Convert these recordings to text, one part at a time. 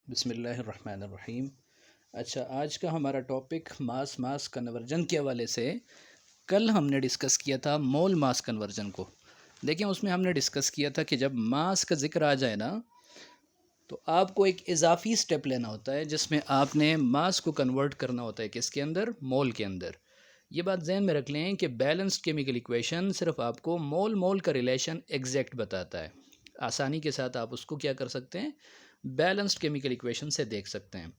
बिस्मिल्लाहिर्रहमानिर्रहीम। अच्छा, आज का हमारा टॉपिक मास कन्वर्जन के हवाले से। कल हमने डिस्कस किया था मोल मास कन्वर्जन को। देखिए, उसमें हमने डिस्कस किया था कि जब मास का ज़िक्र आ जाए ना, तो आपको एक इजाफी स्टेप लेना होता है जिसमें आपने मास को कन्वर्ट करना होता है किसके अंदर, मोल के अंदर। ये बात जहन में रख लें कि बैलेंस्ड केमिकल इक्वेशन सिर्फ आपको मोल मोल का रिलेशन एग्जैक्ट बताता है। आसानी के साथ आप उसको क्या कर सकते हैं, बैलेंस्ड केमिकल इक्वेशन से देख सकते हैं।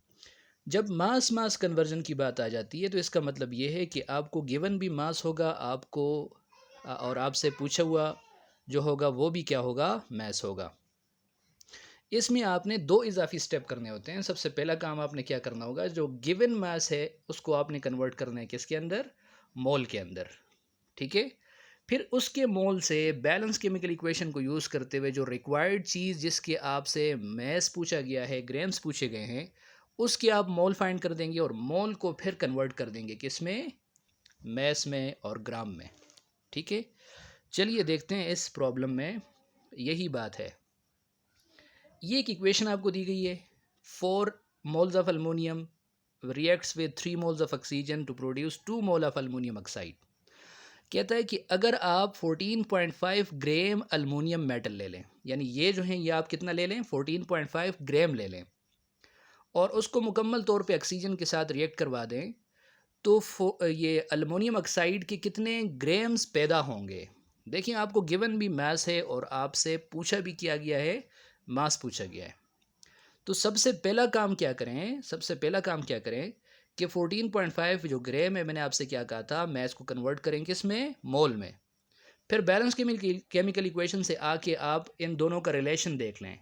जब मास मास कन्वर्जन की बात आ जाती है तो इसका मतलब ये है कि आपको गिवन भी मास होगा आपको, और आपसे पूछा हुआ जो होगा वो भी क्या होगा, मैस होगा। इसमें आपने दो इजाफी स्टेप करने होते हैं। सबसे पहला काम आपने क्या करना होगा, जो गिवन मास है उसको आपने कन्वर्ट करना है किसके अंदर, मोल के अंदर। ठीक है। फिर उसके मोल से बैलेंस केमिकल इक्वेशन को यूज़ करते हुए जो रिक्वायर्ड चीज़ जिसके आपसे मैस पूछा गया है, ग्राम्स पूछे गए हैं, उसके आप मोल फाइंड कर देंगे और मोल को फिर कन्वर्ट कर देंगे किस में, मैस में और ग्राम में। ठीक है। चलिए देखते हैं इस प्रॉब्लम में यही बात है। ये एक इक्वेशन आपको दी गई है। 4 moles of aluminium reacts with 3 moles of oxygen to produce 2 mole of aluminium oxide. कहता है कि अगर आप 14.5 ग्राम अल्मोनियम मेटल ले लें, यानी ये जो है ये आप कितना ले लें, 14.5 ग्राम ले लें, और उसको मुकम्मल तौर पे ऑक्सीजन के साथ रिएक्ट करवा दें, तो ये अल्मोनियम ऑक्साइड के कितने ग्राम्स पैदा होंगे। देखिए, आपको गिवन भी मास है और आपसे पूछा भी किया गया है, मास पूछा गया है। तो सबसे पहला काम क्या करें, सबसे पहला काम क्या करें कि 14.5 जो ग्राम है, मैंने आपसे क्या कहा था, मैस को कन्वर्ट करें किस में, मोल में। फिर बैलेंस केमिकल इक्वेशन से आके आप इन दोनों का रिलेशन देख लें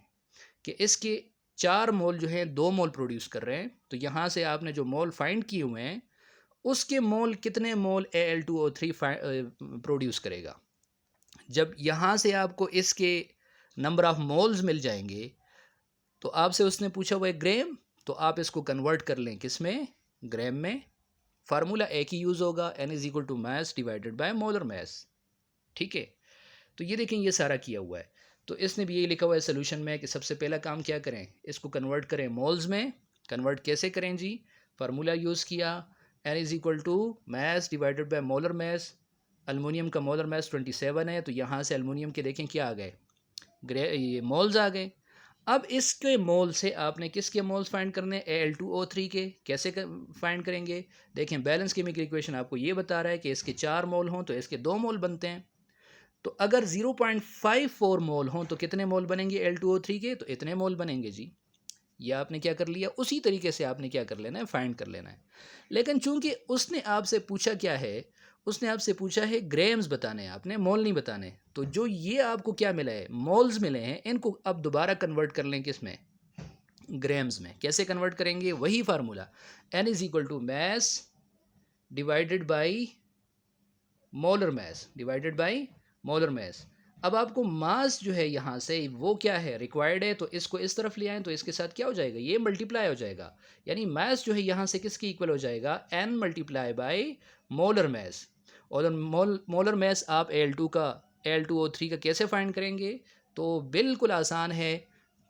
कि इसके 4 मोल जो हैं 2 मोल प्रोड्यूस कर रहे हैं, तो यहाँ से आपने जो मोल फाइंड किए हुए हैं उसके मोल कितने मोल Al2O3 प्रोड्यूस करेगा। जब यहाँ से आपको इसके नंबर ऑफ मोल्स मिल जाएंगे तो आपसे उसने पूछा हुआ है ग्राम, तो आप इसको कन्वर्ट कर लें किस में, ग्राम में। फार्मूला एक ही यूज़ होगा, N is equal to mass divided by molar mass. ठीक है। तो ये देखें, ये सारा किया हुआ है। तो इसने भी यही लिखा हुआ है सोल्यूशन में कि सबसे पहला काम क्या करें, इसको कन्वर्ट करें मोल्स में। कन्वर्ट कैसे करें जी, फार्मूला यूज़ किया, N is equal to mass divided by molar mass. Aluminium का मोलर मास 27 है, तो यहाँ से अल्मोनियम के देखें क्या आ गए, ये मोल्स आ गए। अब इसके मोल से आपने किसके मोल्स फाइंड करने हैं, Al2O3 के। कैसे फाइंड करेंगे, देखें बैलेंस केमिकल इक्वेशन आपको ये बता रहा है कि इसके 4 मोल हों तो इसके 2 मोल बनते हैं। तो अगर 0.54 मोल हों तो कितने मोल बनेंगे Al2O3 के, तो इतने मोल बनेंगे जी। ये आपने क्या कर लिया, उसी तरीके से आपने क्या कर लेना है, फाइंड कर लेना है। लेकिन चूंकि उसने आपसे पूछा क्या है, उसने आपसे पूछा है ग्राम्स बताने हैं, आपने मोल नहीं बताने। तो जो ये आपको क्या मिला है, मोल्स मिले हैं, इनको अब दोबारा कन्वर्ट कर लें किस में, ग्राम्स में। कैसे कन्वर्ट करेंगे, वही formula, N is equal to mass divided by molar mass, divided by molar mass. अब आपको मास जो है यहाँ से वो क्या है, रिक्वायर्ड है, तो इसको इस तरफ ले आएँ तो इसके साथ क्या हो जाएगा, ये मल्टीप्लाई हो जाएगा। यानी मास जो है यहाँ से किसकी इक्वल हो जाएगा, N multiply by molar mess. और मोलर मैस आप Al2O3 का कैसे फाइंड करेंगे, तो बिल्कुल आसान है।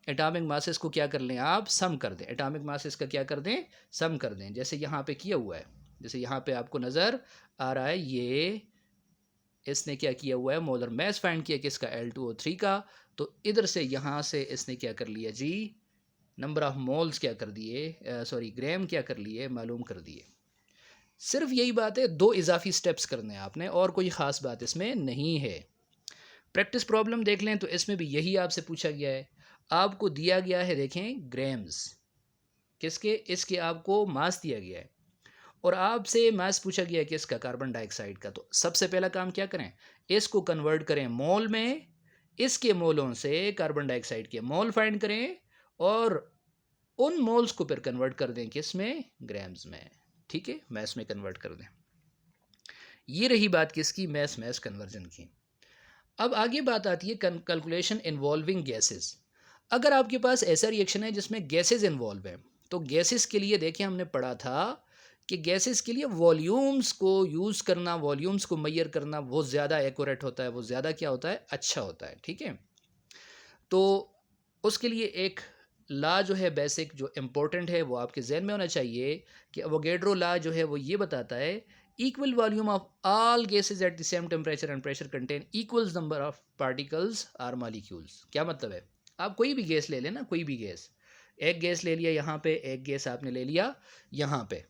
एटॉमिक मासेस को क्या कर लें, आप सम कर दें, एटॉमिक मासेस का क्या कर दें, सम कर दें। जैसे यहाँ पे किया हुआ है, जैसे यहाँ पे आपको नज़र आ रहा है, ये इसने क्या किया हुआ है, मोलर मैस फाइंड किया किसका, Al2O3 का। तो इधर से यहाँ से इसने क्या कर लिया जी, नंबर ऑफ मोल्स क्या कर दिए, सॉरी ग्राम क्या कर लिए, मालूम कर दिए। सिर्फ यही बात है, दो इजाफी स्टेप्स करने हैं आपने, और कोई ख़ास बात इसमें नहीं है। प्रैक्टिस प्रॉब्लम देख लें तो इसमें भी यही आपसे पूछा गया है। आपको दिया गया है, देखें ग्राम्स किसके, इसके आपको मास दिया गया है और आपसे मास पूछा गया है किसका, कार्बन डाइऑक्साइड का। तो सबसे पहला काम क्या करें, इसको कन्वर्ट करें मोल में, इसके मोलों से कार्बन डाइऑक्साइड के मोल फाइंड करें और उन मोल्स को फिर कन्वर्ट कर दें किस में, ग्राम्स में। ठीक है, मैस में कन्वर्ट कर दें। ये रही बात किसकी, मैस मैस कन्वर्जन की। अब आगे बात आती है कैलकुलेशन इन्वॉल्विंग गैसेस। अगर आपके पास ऐसा रिएक्शन है जिसमें गैसेस इन्वॉल्व हैं, तो गैसेस के लिए देखिए हमने पढ़ा था कि गैसेस के लिए वॉल्यूम्स को यूज़ करना, वॉल्यूम्स को मैयर करना वो ज़्यादा एक्यूरेट होता है, वो ज़्यादा क्या होता है, अच्छा होता है। ठीक है। तो उसके लिए एक ला जो है बेसिक जो इम्पोर्टेंट है वो आपके जहन में होना चाहिए कि एवोगैड्रो ला जो है वो ये बताता है equal volume of all gases at the same temperature and pressure contain equals number of particles or molecules. क्या मतलब है, आप कोई भी गैस ले लें ना, कोई भी गैस, एक गैस ले लिया यहाँ पे, एक गैस आपने ले लिया यहाँ पे,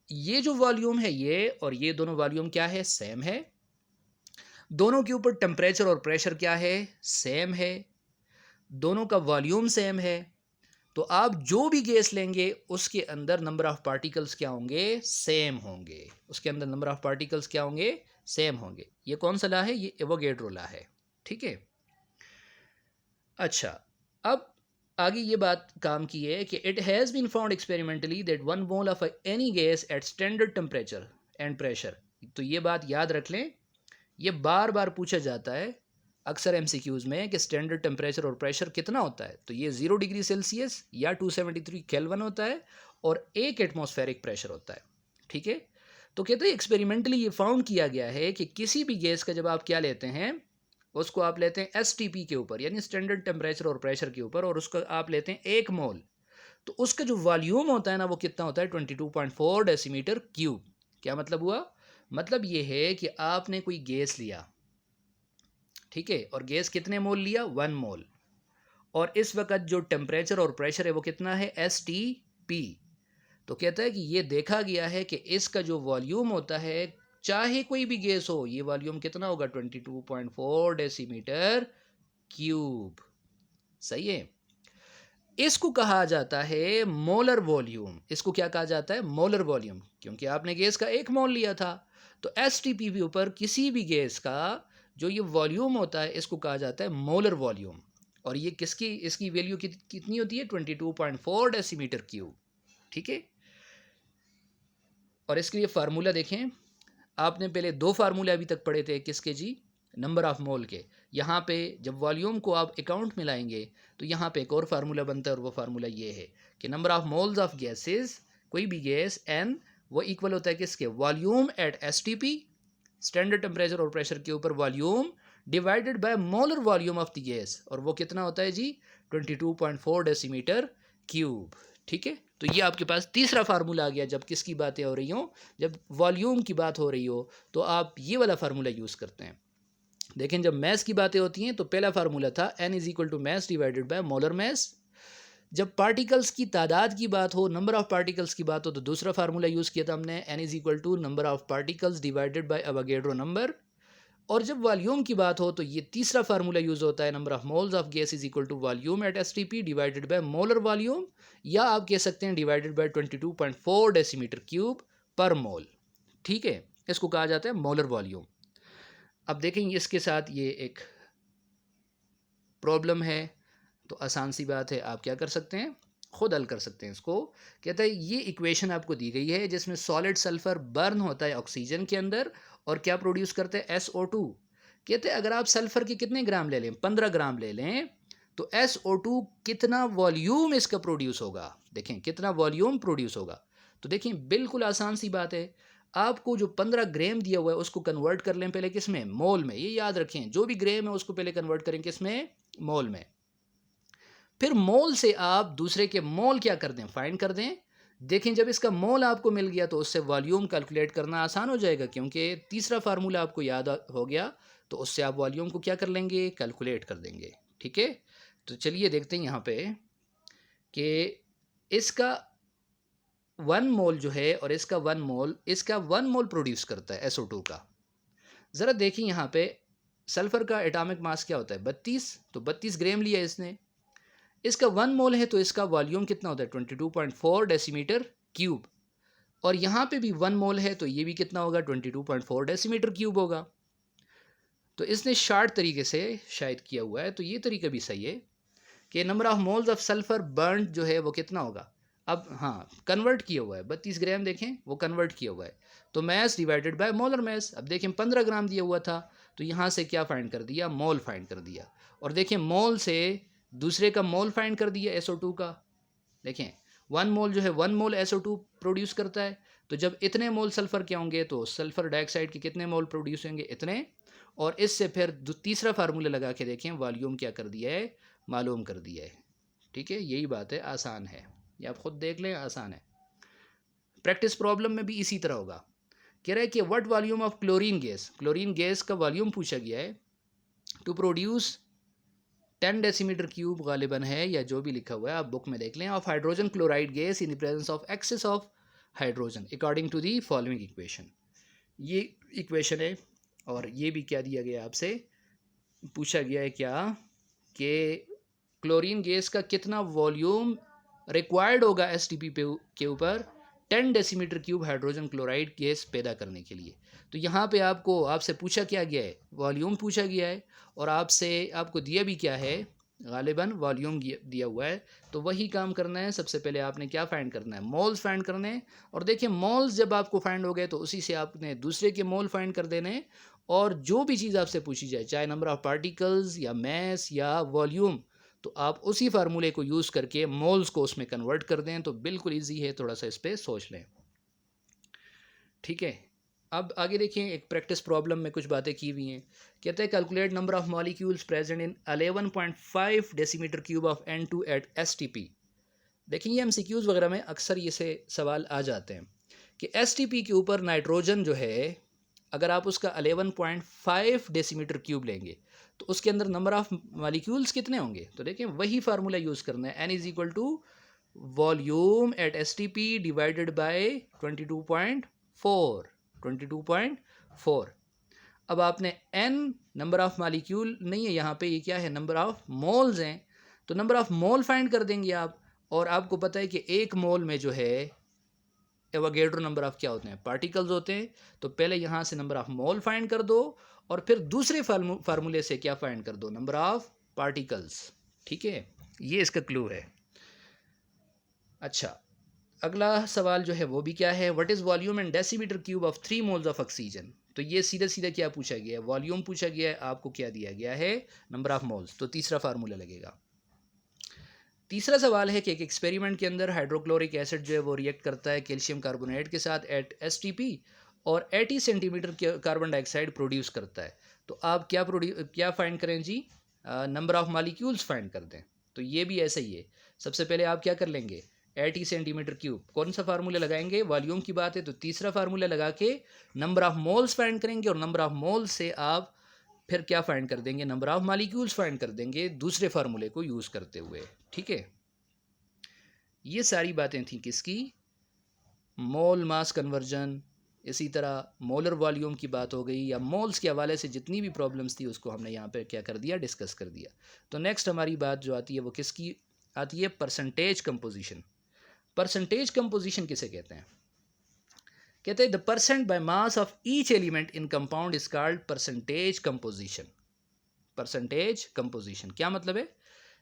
ये जो वॉल्यूम है ये और ये दोनों वॉल्यूम क्या है, सेम है। दोनों के ऊपर टेम्परेचर और प्रेशर क्या है, सेम है। दोनों का वॉल्यूम सेम है। तो आप जो भी गैस लेंगे उसके अंदर नंबर ऑफ पार्टिकल्स क्या होंगे, सेम होंगे। उसके अंदर नंबर ऑफ पार्टिकल्स क्या होंगे, सेम होंगे। ये कौन सा ला है, ये एवोगैड्रो ला है। ठीक है। अच्छा, अब आगे ये बात काम की है कि it has been found experimentally that 1 mole of any gas at standard temperature and pressure. तो ये बात याद रख लें, ये बार बार पूछा जाता है अक्सर एमसीक्यूज़ में कि स्टैंडर्ड टेम्परेचर और प्रेशर कितना होता है। तो ये 0 डिग्री सेल्सियस या 273 केल्विन होता है और 1 एटमॉस्फेरिक प्रेशर होता है। ठीक है। तो कहते हैं एक्सपेरिमेंटली ये फाउंड किया गया है कि किसी भी गैस का जब आप क्या लेते हैं, उसको आप लेते हैं एसटीपी के ऊपर यानी स्टैंडर्ड टेम्परेचर और प्रेशर के ऊपर, और उसको आप लेते हैं 1 मोल, तो उसका जो वॉल्यूम होता है ना वो कितना होता है, 22.4 डेसीमीटर क्यूब। क्या मतलब हुआ, मतलब ये है कि आपने कोई गैस लिया, ठीक है, और गैस कितने मोल लिया, 1 मोल, और इस वक्त जो टेम्परेचर और प्रेशर है वो कितना है, एस टी पी। तो कहता है कि ये देखा गया है कि इसका जो वॉल्यूम होता है चाहे कोई भी गैस हो, ये वॉल्यूम कितना होगा, 22.4 डेसीमीटर क्यूब। सही है। इसको कहा जाता है मोलर वॉल्यूम। इसको क्या कहा जाता है, मोलर वॉल्यूम, क्योंकि आपने गैस का 1 मोल लिया था। तो एसटीपी के ऊपर किसी भी गैस का जो ये वॉल्यूम होता है इसको कहा जाता है मोलर वॉल्यूम। और ये किसकी, इसकी वैल्यू कितनी होती है, 22.4 डेसीमीटर क्यूब। ठीक है। और इसके लिए फार्मूला देखें, आपने पहले 2 फार्मूले अभी तक पढ़े थे, किसके जी, नंबर ऑफ मोल के। यहाँ पे जब वॉल्यूम को आप अकाउंट में लाएंगे तो यहाँ पे एक और फार्मूला बनता है, और वो फार्मूला ये है कि number of moles of gases, कोई भी गैस एन, वो इक्वल होता है किसके, volume at STP, standard temperature और प्रेशर के ऊपर volume, divided by molar volume of the gas, और वो कितना होता है जी, 22.4 डेसीमीटर क्यूब। ठीक है। तो ये आपके पास तीसरा फार्मूला आ गया जब किसकी बातें हो रही हो, जब वॉल्यूम की बात हो रही हो तो आप ये वाला फार्मूला यूज़ करते हैं। देखें, जब मैस की बातें होती हैं तो पहला फार्मूला था n is equal to mass divided by molar mass. जब पार्टिकल्स की तादाद की बात हो, नंबर ऑफ पार्टिकल्स की बात हो, तो दूसरा फार्मूला यूज़ किया था हमने, n is equal to number of particles divided by Avogadro number. और जब वॉल्यूम की बात हो तो ये तीसरा फार्मूला यूज़ होता है, number of moles of gas is equal to volume at STP divided by molar volume, या आप कह सकते हैं डिवाइडेड बाय 22.4 डेसीमीटर क्यूब पर मोल। ठीक है। इसको कहा जाता है मोलर वॉल्यूम। अब देखेंगे इसके साथ ये एक प्रॉब्लम है, तो आसान सी बात है, आप क्या कर सकते हैं, खुद हल कर सकते हैं इसको। कहता है ये इक्वेशन आपको दी गई है जिसमें सॉलिड सल्फर बर्न होता है ऑक्सीजन के अंदर और क्या प्रोड्यूस करते हैं, SO2। कहते हैं अगर आप सल्फर के कितने ग्राम ले लें, 15 ग्राम ले लें, तो SO2 कितना वॉल्यूम इसका प्रोड्यूस होगा। देखें कितना वॉल्यूम प्रोड्यूस होगा। तो देखें बिल्कुल आसान सी बात है, आपको जो 15 ग्राम दिया हुआ है उसको कन्वर्ट कर लें पहले किस में, मोल में। ये याद रखें, जो भी ग्राम है उसको पहले कन्वर्ट करें किस में, मोल में। फिर मोल से आप दूसरे के मोल क्या कर दें, फाइंड कर दें। देखें जब इसका मोल आपको मिल गया तो उससे वॉल्यूम कैलकुलेट करना आसान हो जाएगा, क्योंकि तीसरा फार्मूला आपको याद हो गया, तो उससे आप वॉल्यूम को क्या कर लेंगे, कैलकुलेट कर देंगे। ठीक है। तो चलिए देखते हैं यहाँ पे कि इसका 1 मोल जो है और इसका 1 मोल, इसका 1 मोल प्रोड्यूस करता है SO2 का। ज़रा देखिए यहाँ पे सल्फर का एटॉमिक मास क्या होता है, 32, तो 32 ग्राम लिया इसने। इसका 1 मोल है तो इसका वॉल्यूम कितना होता है, 22.4 डेसीमीटर क्यूब। और यहाँ पे भी 1 मोल है तो ये भी कितना होगा, 22.4 डेसीमीटर क्यूब होगा। तो इसने शार्ट तरीके से शायद किया हुआ है, तो ये तरीका भी सही है कि number of moles of sulphur burn जो है वो कितना होगा। अब हाँ, कन्वर्ट किया हुआ है, 32 ग्राम देखें वो कन्वर्ट किया हुआ है, तो mess divided by molar mass. अब देखें 15 ग्राम दिया हुआ था, तो यहाँ से क्या फाइंड कर दिया, मोल फाइंड कर दिया। और देखें मोल से दूसरे का मोल फाइंड कर दिया SO2 का। देखें 1 मोल जो है 1 मोल SO2 प्रोड्यूस करता है, तो जब इतने मोल सल्फर के होंगे तो सल्फर डाइऑक्साइड के कितने मोल प्रोड्यूस होंगे, इतने। और इससे फिर तीसरा फार्मूला लगा के देखें, वॉल्यूम क्या कर दिया है, मालूम कर दिया है। ठीक है, यही बात है, आसान है, ये आप खुद देख लें, आसान है। प्रैक्टिस प्रॉब्लम में भी इसी तरह होगा। कह रहा है कि what volume of chlorine gas का वॉल्यूम पूछा गया है टू प्रोड्यूस 10 डेसीमीटर क्यूब गालिबन है, या जो भी लिखा हुआ है आप बुक में देख लें, of hydrogen chloride gas in the presence of excess of hydrogen according to the following equation. ये इक्वेशन है, और ये भी क्या दिया गया आपसे, पूछा गया है क्या कि क्लोरीन गैस का कितना वॉल्यूम रिक्वायर्ड होगा एसटीपी के ऊपर 10 decimetre cube hydrogen chloride gas पैदा करने के लिए। तो यहाँ पे आपसे पूछा क्या गया है, वॉल्यूम पूछा गया है, और आपको दिया भी क्या है, गालिबन वॉल्यूम दिया हुआ है। तो वही काम करना है, सबसे पहले आपने क्या फाइंड करना है, मोल्स फाइंड करने हैं। और देखिए मोल्स जब आपको फाइंड हो गए तो उसी से आपने दूसरे के मोल फाइंड कर देने हैं, और जो भी चीज़ आपसे पूछी जाए, चाहे नंबर ऑफ पार्टिकल्स या मैस या वॉल्यूम, तो आप उसी फार्मूले को यूज़ करके मोल्स को उसमें कन्वर्ट कर दें। तो बिल्कुल ईजी है, थोड़ा सा इस पर सोच लें। ठीक है, अब आगे देखें, एक प्रैक्टिस प्रॉब्लम में कुछ बातें की हुई हैं। कहते हैं calculate number of molecules present in 11.5 decimetre cube of N2 at STP। देखिए ये MCQs वगैरह में अक्सर ये से सवाल आ जाते हैं कि STP के ऊपर नाइट्रोजन जो है, अगर आप उसका 11.5 डेसीमीटर क्यूब लेंगे तो उसके अंदर नंबर ऑफ मॉलिक्यूल्स कितने होंगे। तो देखिए वही फार्मूला यूज़ करना है, N is equal to volume at STP divided by 22.4। अब आपने N नंबर ऑफ मॉलिक्यूल नहीं है यहाँ पे, ये क्या है, नंबर ऑफ मोल्स हैं, तो नंबर ऑफ मोल फाइंड कर देंगे आप। और आपको पता है कि एक मोल में जो है एवोगेड्रो नंबर ऑफ क्या होते हैं, पार्टिकल्स होते हैं। तो पहले यहाँ से नंबर ऑफ मोल फाइंड कर दो, और फिर दूसरे फार्मूले से क्या फाइंड कर दो, नंबर ऑफ पार्टिकल्स। ठीक है, ये इसका क्लू है। अच्छा, अगला सवाल जो है वो भी क्या है, what is volume and decimetre cube of 3 moles of oxygen. तो ये सीधा सीधा क्या पूछा गया है, वॉल्यूम पूछा गया है, आपको क्या दिया गया है, नंबर ऑफ मोल्स। तो तीसरा फार्मूला लगेगा। तीसरा सवाल है कि एक एक्सपेरिमेंट के अंदर हाइड्रोक्लोरिक एसिड जो है वो रिएक्ट करता है कैल्शियम कार्बोनेट के साथ एट STP, और 80 सेंटीमीटर कार्बन डाइऑक्साइड प्रोड्यूस करता है। तो आप क्या फाइंड करें जी, नंबर ऑफ मॉलिक्यूल्स फाइंड कर दें। तो ये भी ऐसा ही है, सबसे पहले आप क्या कर लेंगे, 80 सेंटीमीटर क्यूब, कौन सा फार्मूला लगाएंगे, वॉल्यूम की बात है तो तीसरा फार्मूला लगा के नंबर ऑफ मोल्स फाइंड करेंगे, और नंबर ऑफ मोल्स से आप फिर क्या फाइंड कर देंगे, नंबर ऑफ मॉलिक्यूल्स फाइंड कर देंगे दूसरे फार्मूले को यूज़ करते हुए। ठीक है, ये सारी बातें थी किसकी, मोल मास कन्वर्जन, इसी तरह मोलर वॉल्यूम की बात हो गई, या मोल्स के हवाले से जितनी भी प्रॉब्लम्स थी उसको हमने यहाँ पे क्या कर दिया, डिस्कस कर दिया। तो नेक्स्ट हमारी बात जो आती है वो किसकी आती है, परसेंटेज कंपोजिशन। परसेंटेज कंपोजिशन किसे कहते हैं, कहते हैं the percent by mass of each element in compound is called percentage composition. Percentage composition क्या मतलब है,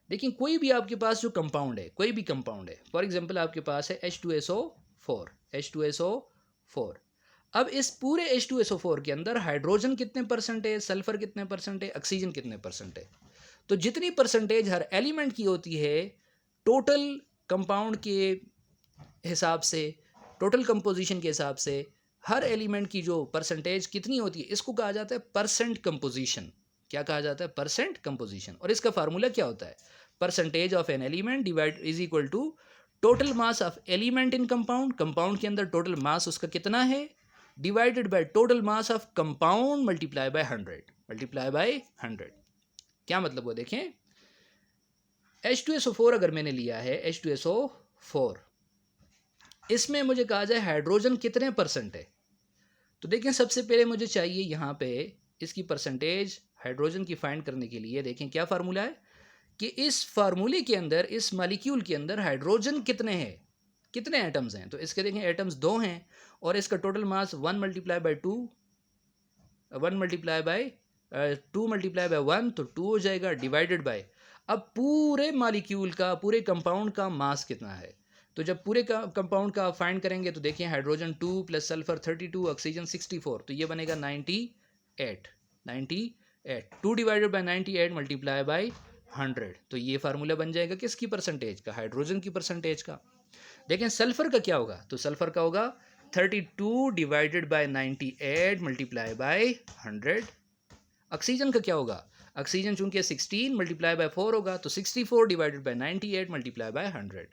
देखिए कोई भी आपके पास जो कंपाउंड है, कोई भी कंपाउंड है, फॉर एग्जांपल आपके पास है H2SO4। अब इस पूरे H2SO4 के अंदर हाइड्रोजन कितने परसेंट है, सल्फर कितने परसेंट है, ऑक्सीजन कितने परसेंट है। तो जितनी परसेंटेज हर एलिमेंट की होती है टोटल कंपाउंड के हिसाब से, टोटल कंपोजिशन के हिसाब से हर एलिमेंट की जो परसेंटेज कितनी होती है, इसको कहा जाता है परसेंट कंपोजिशन। क्या कहा जाता है, परसेंट कंपोजिशन। और इसका फार्मूला क्या होता है, percentage of an element divide is equal to total mass of element in compound, compound के अंदर टोटल मास उसका कितना है, divided by total mass of compound multiply by 100। क्या मतलब वो देखें, H2SO4 अगर मैंने लिया है, H2SO4, इसमें मुझे कहा जाए हाइड्रोजन कितने परसेंट है। तो देखें सबसे पहले मुझे चाहिए यहाँ पे इसकी परसेंटेज हाइड्रोजन की फाइंड करने के लिए, देखें क्या फार्मूला है कि इस फार्मूले के अंदर, इस मॉलिक्यूल के अंदर हाइड्रोजन कितने हैं, कितने एटम्स हैं। तो इसके देखें एटम्स 2 हैं, और इसका total mass 1 multiply by 2 multiply by 1, तो 2 हो जाएगा, डिवाइडेड बाय, अब पूरे मॉलिक्यूल का, पूरे कंपाउंड का मास कितना है। तो जब पूरे कंपाउंड का फाइंड करेंगे तो देखिए हाइड्रोजन 2 प्लस सल्फर 32, ऑक्सीजन 64, तो ये बनेगा 98। 2 डिवाइडेड बाय 98 मल्टीप्लाई बाय 100, तो ये फार्मूला बन जाएगा किसकी परसेंटेज का, हाइड्रोजन की परसेंटेज का। देखें सल्फर का क्या होगा, तो सल्फर का होगा 32 divided by 98 multiply by 100। Oxygen का क्या होगा, ऑक्सीजन चूंकि 16 मल्टीप्लाई बाय 4 होगा तो 64 डिवाइडेड बाय 98 मल्टीप्लाई बाय 100।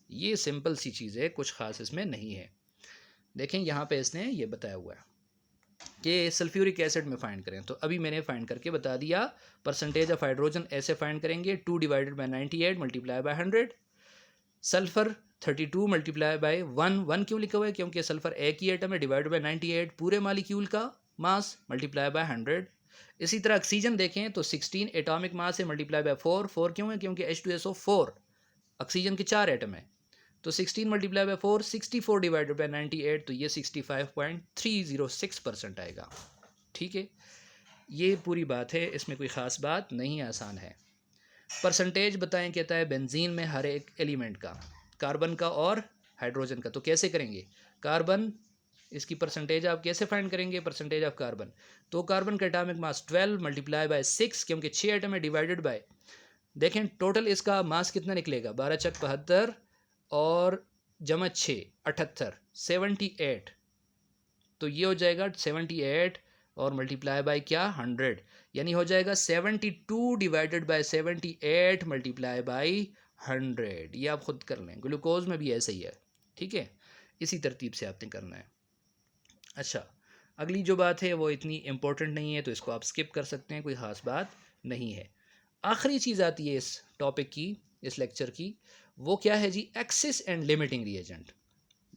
ये सिंपल सी चीज़ है, कुछ खास इसमें नहीं है। देखें यहाँ पे इसने ये बताया हुआ है कि सल्फ्यूरिक एसिड में फाइंड करें, तो अभी मैंने फाइंड करके बता दिया। परसेंटेज ऑफ हाइड्रोजन ऐसे फाइंड करेंगे, 2 divided by 98 multiply by 100। Sulphur 32 multiply by 1 क्यों लिखा हुआ है? क्योंकि सल्फर एक ही एटम है, डिवाइड बाय 98 पूरे मालिक्यूल का मास मल्टीप्लाई बाय 100। इसी तरह ऑक्सीजन देखें तो 16 एटॉमिक मास है, मल्टीप्लाई बाय 4 क्यों है? क्योंकि H2SO4 ऑक्सीजन के 4 एटम है, तो 16 मल्टीप्लाई बाय 4 64 डिवाइडेड बाय 98, तो ये 65.306% आएगा। ठीक है, ये पूरी बात है, इसमें कोई ख़ास बात नहीं, आसान है। परसेंटेज बताएं, कहता है बेंजीन में हर एक एलिमेंट का, कार्बन का और हाइड्रोजन का। तो कैसे करेंगे? कार्बन, इसकी परसेंटेज आप कैसे फाइंड करेंगे? परसेंटेज ऑफ कार्बन, तो कार्बन का एटॉमिक मास 12 मल्टीप्लाई बाय 6, क्योंकि 6 एटम है, डिवाइडेड बाय, देखें टोटल इसका मास कितना निकलेगा, 12 चक 72 और जमा 6 78 78, तो ये हो जाएगा 78 और मल्टीप्लाई बाय क्या 100, यानी हो जाएगा 72 डिवाइडेड बाय 78 मल्टीप्लाई बाय 100। ये आप खुद कर लें, ग्लूकोज में भी ऐसे ही है। ठीक है, इसी तरतीब से आपने करना है। अच्छा, अगली जो बात है वो इतनी इम्पोर्टेंट नहीं है, तो इसको आप स्किप कर सकते हैं, कोई ख़ास बात नहीं है। आखिरी चीज़ आती है इस टॉपिक की, इस लेक्चर की, वो क्या है जी? Excess and limiting reagent.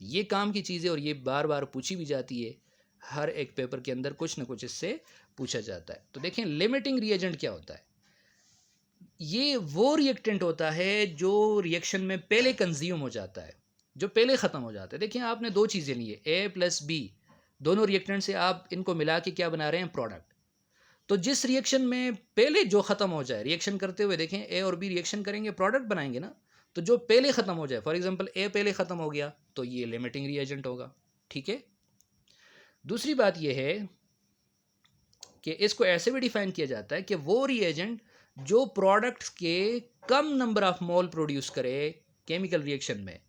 ये काम की चीज़ें, और ये बार बार पूछी भी जाती है, हर एक पेपर के अंदर कुछ ना कुछ इससे पूछा जाता है। तो देखें लिमिटिंग रिएजेंट क्या होता है। ये वो रिएक्टेंट होता है जो रिएक्शन में पहले कंज्यूम हो जाता है, जो पहले ख़त्म हो जाता है। देखिए आपने दो चीज़ें ली है, A प्लस B, दोनों रिएक्टेंट से आप इनको मिला के क्या बना रहे हैं? प्रोडक्ट। तो जिस रिएक्शन में पहले जो ख़त्म हो जाए, रिएक्शन करते हुए देखें A और B रिएक्शन करेंगे, प्रोडक्ट बनाएंगे ना, तो जो पहले ख़त्म हो जाए, फॉर एग्जांपल A पहले ख़त्म हो गया, तो ये लिमिटिंग रिएजेंट होगा। ठीक है, दूसरी बात ये है कि इसको ऐसे भी डिफाइन किया जाता है कि वो रिएजेंट जो प्रोडक्ट्स के कम नंबर ऑफ मोल प्रोड्यूस करे केमिकल रिएक्शन में,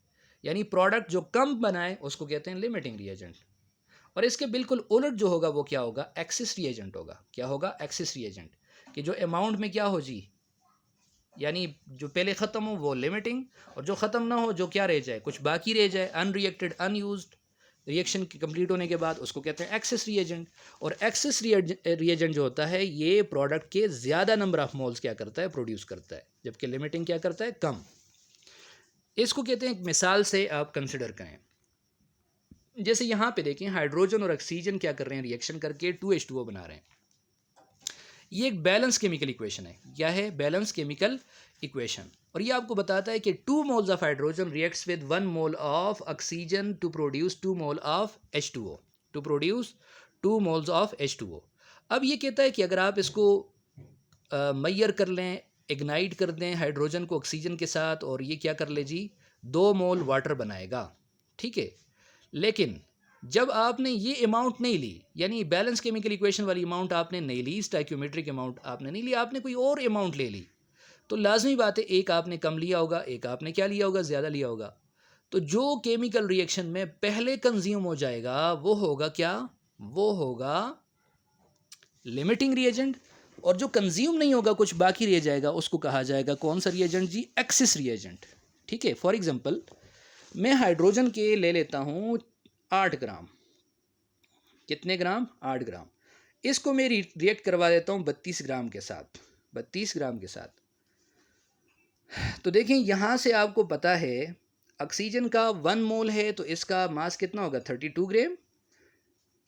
यानी प्रोडक्ट जो कम बनाए, उसको कहते हैं लिमिटिंग रिएजेंट। और इसके बिल्कुल उलट जो होगा वो क्या होगा? एक्सेस रिएजेंट होगा। क्या होगा? एक्सेस रिएजेंट, कि जो अमाउंट में क्या हो जी, यानी जो पहले ख़त्म हो वो लिमिटिंग, और जो ख़त्म ना हो, जो क्या रह जाए, कुछ बाकी रह जाए, अनरिएक्टेड अनयूज्ड, रिएक्शन कंप्लीट होने के बाद, उसको कहते हैं एक्सेस रिएजेंट। और एक्सेस रिएजेंट जो होता है, ये प्रोडक्ट के ज़्यादा नंबर ऑफ मोल्स क्या करता है? प्रोड्यूस करता है, जबकि लिमिटिंग क्या करता है? कम। इसको कहते हैं, एक मिसाल से आप कंसिडर करें, जैसे यहाँ पे देखें हाइड्रोजन और ऑक्सीजन क्या कर रहे हैं? रिएक्शन करके 2H2O बना रहे हैं। ये एक बैलेंस केमिकल इक्वेशन है। क्या है? Balance chemical equation. और ये आपको बताता है कि 2 moles of hydrogen reacts with 1 mole of oxygen to produce 2 mole of H2O, to produce 2 moles of H2O। अब ये कहता है कि अगर आप इसको मैयर कर लें, इग्नाइट कर दें हाइड्रोजन को ऑक्सीजन के साथ, और ये क्या कर ले जी, 2 मोल वाटर बनाएगा। ठीक है, लेकिन जब आपने ये अमाउंट नहीं ली, यानी बैलेंस केमिकल इक्वेशन वाली अमाउंट आपने नहीं ली, स्टोइकियोमेट्रिक अमाउंट आपने नहीं ली, आपने कोई और अमाउंट ले ली, तो लाजमी बात है एक आपने कम लिया होगा, एक आपने क्या लिया होगा? ज़्यादा लिया होगा। तो जो केमिकल रिएक्शन में पहले कंज्यूम हो जाएगा वो होगा क्या? वो होगा लिमिटिंग रिएजेंट। और जो कंज्यूम नहीं होगा, कुछ बाकी रह जाएगा, उसको कहा जाएगा कौन सा रिएजेंट जी? Access reagent. ठीक है, फॉर एग्जांपल मैं हाइड्रोजन के ले लेता हूँ 8 ग्राम। कितने ग्राम? 8 ग्राम। इसको मैं रिएक्ट करवा देता हूँ 32 ग्राम के साथ, 32 ग्राम के साथ। तो देखें यहाँ से आपको पता है ऑक्सीजन का 1 मोल है, तो इसका मास कितना होगा? 32 ग्राम।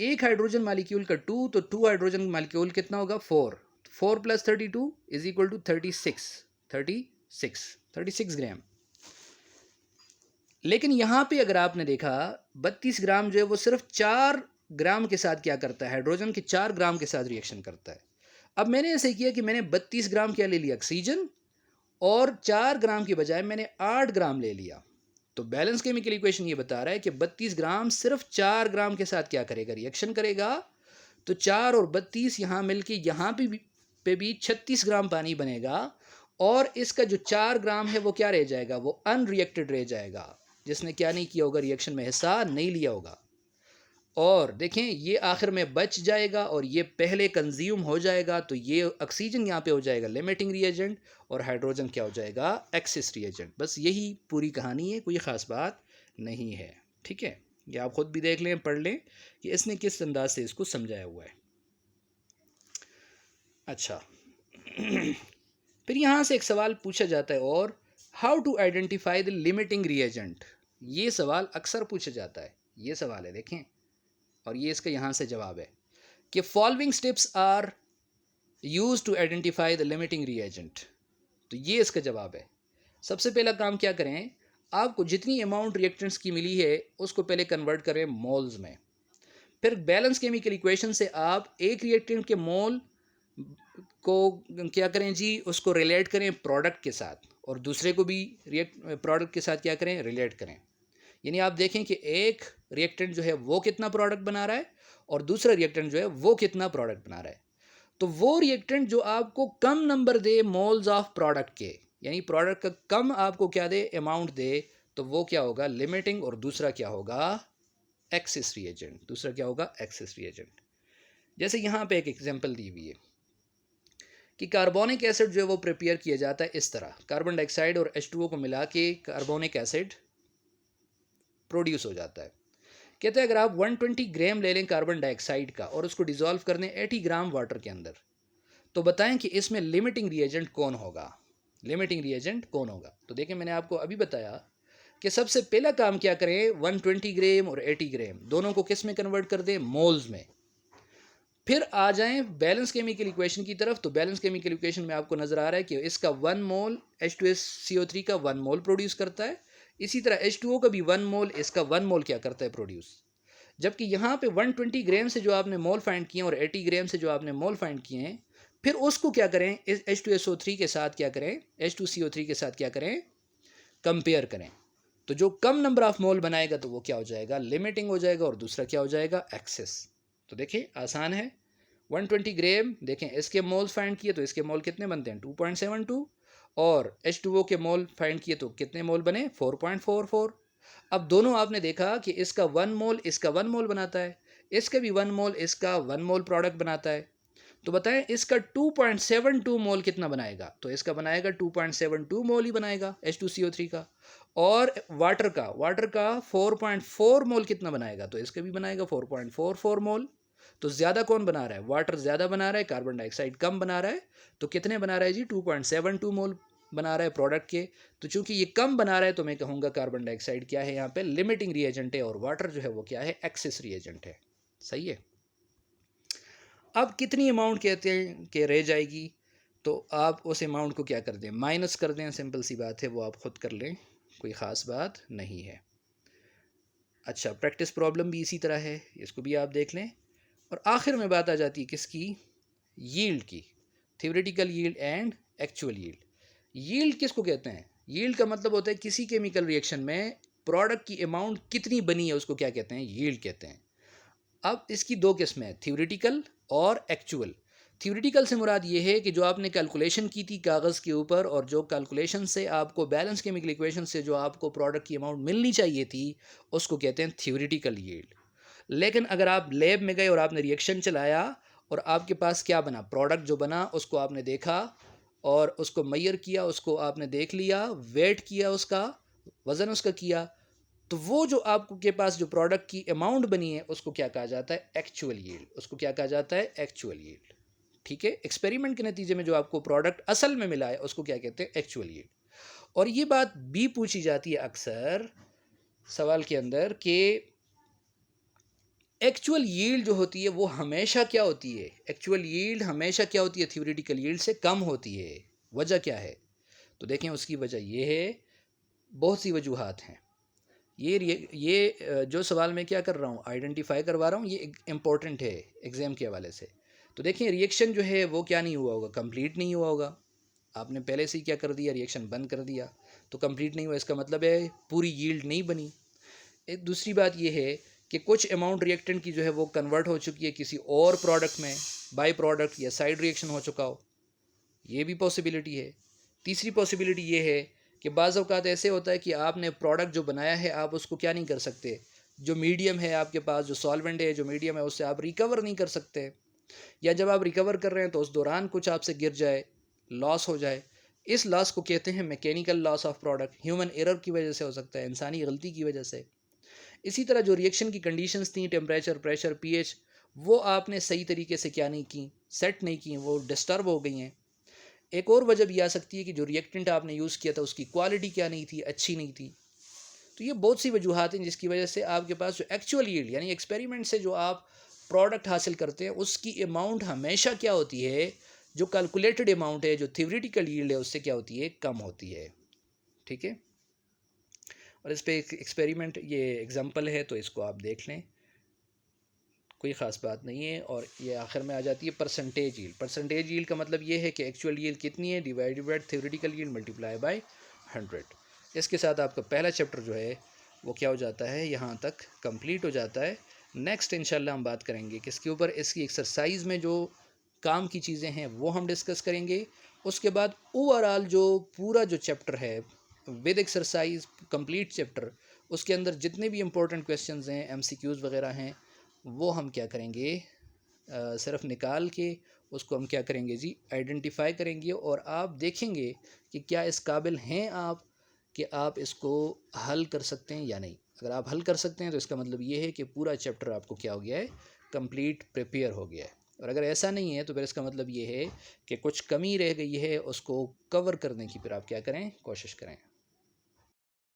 एक हाइड्रोजन मालिक्यूल का 2, तो 2 हाइड्रोजन मालिक्यूल कितना होगा? 4 प्लस 32 इज इक्वल टू 36 ग्राम। लेकिन यहाँ पे अगर आपने देखा 32 ग्राम जो है वो सिर्फ 4 ग्राम के साथ क्या करता है? हाइड्रोजन के 4 ग्राम के साथ रिएक्शन करता है। अब मैंने ऐसे किया कि मैंने 32 ग्राम क्या ले लिया? ऑक्सीजन, और 4 ग्राम की बजाय मैंने 8 ग्राम ले लिया। तो बैलेंस केमिकल इक्वेशन ये बता रहा है कि 32 ग्राम सिर्फ 4 ग्राम के साथ क्या करेगा? रिएक्शन करेगा। तो 4 और 32 यहाँ मिलके यहाँ पे भी 36 ग्राम पानी बनेगा, और इसका जो 4 ग्राम है वो क्या रह जाएगा? वो अनरिएक्टेड रह जाएगा, जिसने क्या नहीं किया होगा? रिएक्शन में हिस्सा नहीं लिया होगा। और देखें ये आखिर में बच जाएगा और ये पहले कंज्यूम हो जाएगा, तो ये ऑक्सीजन यहाँ पे हो जाएगा लिमिटिंग रिएजेंट और हाइड्रोजन क्या हो जाएगा एक्सिस रिएजेंट। बस यही पूरी कहानी है, कोई ख़ास बात नहीं है। ठीक है, ये आप ख़ुद भी देख लें, पढ़ लें कि इसने किस अंदाज से इसको समझाया हुआ है। अच्छा फिर यहाँ से एक सवाल पूछा जाता है, और how to identify the limiting reagent. ये सवाल अक्सर पूछा जाता है, ये सवाल है देखें, और ये इसका यहाँ से जवाब है कि following steps are use to identify the limiting reagent. तो ये इसका जवाब है। सबसे पहला काम क्या करें, आपको जितनी अमाउंट रिएक्टेंट्स की मिली है उसको पहले कन्वर्ट करें मोल्स में। फिर बैलेंस केमिकल इक्वेशन से आप एक रिएक्टेंट के मोल को क्या करें जी, उसको रिलेट करें प्रोडक्ट के साथ, और दूसरे को भी प्रोडक्ट के साथ क्या करें, रिलेट करें। यानी आप देखें कि एक रिएक्टेंट जो है वो कितना प्रोडक्ट बना रहा है और दूसरा रिएक्टेंट जो है वो कितना प्रोडक्ट बना रहा है। तो वो रिएक्टेंट जो आपको कम नंबर दे मोल्स ऑफ प्रोडक्ट के, यानी प्रोडक्ट का कम आपको क्या दे, अमाउंट दे, तो वो क्या होगा लिमिटिंग, और दूसरा क्या होगा एक्सिस रिएजेंट। दूसरा क्या होगा एक्सिस रिएजेंट। जैसे यहाँ पे एक एग्जांपल दी हुई है कि कार्बोनिक एसिड जो है वो प्रिपेयर किया जाता है इस तरह, कार्बन डाइऑक्साइड और H2O को मिला के कार्बोनिक एसिड प्रोड्यूस हो जाता है। कहते हैं अगर आप 120 ग्राम ले लें कार्बन डाइऑक्साइड का और उसको डिज़ोल्व कर दें 80 ग्राम वाटर के अंदर, तो बताएं कि इसमें लिमिटिंग रिएजेंट कौन होगा, लिमिटिंग रिएजेंट कौन होगा। तो देखें मैंने आपको अभी बताया कि सबसे पहला काम क्या करें, 120 ग्राम और 80 ग्राम दोनों को किस में कन्वर्ट कर दें, मोल्स में। फिर आ जाएं बैलेंस केमिकल इक्वेशन की तरफ। तो बैलेंस केमिकल इक्वेशन में आपको नज़र आ रहा है कि इसका 1 मोल H2SCO3 का 1 मोल प्रोड्यूस करता है, इसी तरह H2O का भी 1 मोल, इसका 1 मोल क्या करता है प्रोड्यूस। जबकि यहाँ पे 120 ग्राम से जो आपने मोल फाइंड किए और 80 ग्राम से जो आपने मोल फाइंड किए हैं, फिर उसको क्या करें, इस H2SO3 के साथ क्या करें, H2CO3 के साथ क्या करें, कंपेयर करें। तो जो कम नंबर ऑफ मोल बनाएगा तो वो क्या हो जाएगा, लिमिटिंग हो जाएगा, और दूसरा क्या हो जाएगा, एक्सेस। तो देखिए आसान है, 120 ग्राम देखें इसके मोल्स फाइंड किए तो इसके मोल कितने बनते हैं 2.72, और H2O के मोल फाइंड किए तो कितने मोल बने 4.44। अब दोनों आपने देखा कि इसका 1 मोल इसका 1 मोल बनाता है, इसका भी 1 मोल इसका 1 मोल प्रोडक्ट बनाता है। तो बताएं इसका 2.72 मोल कितना बनाएगा, तो इसका बनाएगा 2.72 मोल ही बनाएगा H2CO3 का, और वाटर का 4.4 मोल कितना बनाएगा, तो इसका भी बनाएगा 4.44 मोल। तो ज़्यादा कौन बना रहा है, वाटर ज़्यादा बना रहा है, कार्बन डाइऑक्साइड कम बना रहा है। तो कितने बना रहा है जी, 2.72 मोल बना रहा है प्रोडक्ट के। तो चूंकि ये कम बना रहा है तो मैं कहूँगा कार्बन डाइऑक्साइड क्या है यहाँ पे, लिमिटिंग रिएजेंट है, और वाटर जो है वो क्या है, एक्सिस रिएजेंट है। सही है। अब कितनी अमाउंट कहते हैं कि रह जाएगी, तो आप उस अमाउंट को क्या कर दें, माइनस कर दें। सिंपल सी बात है, वो आप खुद कर लें, कोई ख़ास बात नहीं है। अच्छा, प्रैक्टिस प्रॉब्लम भी इसी तरह है, इसको भी आप देख लें। और आखिर में बात आ जाती है किसकी, यील्ड की, theoretical yield and actual yield. Yield किसको कहते हैं, यील्ड का मतलब होता है किसी केमिकल रिएक्शन में प्रोडक्ट की अमाउंट कितनी बनी है उसको क्या कहते हैं, यील्ड कहते हैं। अब इसकी दो किस्में हैं, थ्योरेटिकल और एक्चुअल। थ्योरेटिकल से मुराद ये है कि जो आपने कैलकुलेशन की थी कागज़ के ऊपर, और जो कैलकुलेशन से आपको बैलेंस केमिकल इक्वेशन से जो आपको प्रोडक्ट की अमाउंट मिलनी चाहिए थी, उसको कहते हैं थ्योरेटिकल यील्ड। लेकिन अगर आप लैब में गए और आपने रिएक्शन चलाया और आपके पास क्या बना, प्रोडक्ट जो बना उसको आपने देखा और उसको मेजर किया, उसको आपने देख लिया, वेट किया, उसका वज़न उसका किया, तो वो जो आपको के पास जो प्रोडक्ट की अमाउंट बनी है उसको क्या कहा जाता है, एक्चुअल यील्ड। उसको क्या कहा जाता है, एक्चुअल यील्ड। ठीक है, एक्सपेरिमेंट के नतीजे में जो आपको प्रोडक्ट असल में मिला है उसको क्या कहते हैं, एक्चुअल यील्ड। और ये बात भी पूछी जाती है अक्सर सवाल के अंदर कि एक्चुअल यील्ड जो होती है वो हमेशा क्या होती है, एक्चुअल यील्ड हमेशा क्या होती है, थ्योरेटिकल यील्ड से कम होती है। वजह क्या है, तो देखें उसकी वजह ये है, बहुत सी वजूहात हैं। ये जो सवाल मैं क्या कर रहा हूँ, आइडेंटिफाई करवा रहा हूँ, ये इम्पोर्टेंट है एग्ज़ाम के हवाले से। तो देखें रिएक्शन जो है वो क्या नहीं हुआ होगा, कंप्लीट नहीं हुआ होगा। आपने पहले से ही क्या कर दिया, रिएक्शन बंद कर दिया, तो कंप्लीट नहीं हुआ, इसका मतलब है पूरी यील्ड नहीं बनी। एक दूसरी बात ये है कि कुछ अमाउंट रिएक्टेंट की जो है वो कन्वर्ट हो चुकी है किसी और प्रोडक्ट में, बाई प्रोडक्ट या साइड रिएक्शन हो चुका हो, ये भी पॉसिबिलिटी है। तीसरी पॉसिबिलिटी ये है कि बाज़ औक़ात ऐसे होता है कि आपने प्रोडक्ट जो बनाया है आप उसको क्या नहीं कर सकते, जो मीडियम है आपके पास, जो सॉल्वेंट है, जो मीडियम है, उससे आप रिकवर नहीं कर सकते, या जब आप रिकवर कर रहे हैं तो उस दौरान कुछ आपसे गिर जाए, लॉस हो जाए, इस लॉस को कहते हैं mechanical loss of product. Human error की वजह से हो सकता है, इंसानी गलती की वजह से। इसी तरह जो रिएक्शन की कंडीशंस थी, टेम्परेचर, प्रेशर, पीएच, वो आपने सही तरीके से क्या नहीं की, सेट नहीं की, वो डिस्टर्ब हो गई हैं। एक और वजह भी आ सकती है कि जो रिएक्टेंट आपने यूज़ किया था उसकी क्वालिटी क्या नहीं थी, अच्छी नहीं थी। तो ये बहुत सी वजूहत हैं जिसकी वजह से आपके पास जो एक्चुअल यील्ड यानी एक्सपेरिमेंट से जो आप प्रोडक्ट हासिल करते हैं उसकी अमाउंट हमेशा क्या होती है, जो कैलकुलेटेड अमाउंट है, जो थ्योरेटिकल यील्ड है, उससे क्या होती है, कम होती है। ठीक है। और इस पे एक एक्सपेरिमेंट, ये एग्जांपल है तो इसको आप देख लें, कोई ख़ास बात नहीं है। और ये आखिर में आ जाती है परसेंटेज यील्ड। परसेंटेज यील्ड का मतलब ये है कि एक्चुअल यील्ड कितनी है divided bye theoretical yield multiply by 100। इसके साथ आपका पहला चैप्टर जो है वो क्या हो जाता है, यहाँ तक कंप्लीट हो जाता है। नेक्स्ट इंशाल्लाह हम बात करेंगे किसके ऊपर, इसकी एक्सरसाइज में जो काम की चीज़ें हैं वो हम डिस्कस करेंगे। उसके बाद ओवरऑल जो पूरा जो चैप्टर है विद एक्सरसाइज कंप्लीट चैप्टर, उसके अंदर जितने भी इंपॉर्टेंट क्वेश्चंस हैं, एमसीक्यूज़ वगैरह हैं, वो हम क्या करेंगे, सिर्फ निकाल के उसको हम क्या करेंगे जी, आइडेंटिफाई करेंगे। और आप देखेंगे कि क्या इस काबिल हैं आप कि आप इसको हल कर सकते हैं या नहीं। अगर आप हल कर सकते हैं तो इसका मतलब ये है कि पूरा चैप्टर आपको क्या हो गया है, कंप्लीट प्रिपेयर हो गया है। और अगर ऐसा नहीं है तो फिर इसका मतलब ये है कि कुछ कमी रह गई है, उसको कवर करने की फिर आप क्या करें, कोशिश करें।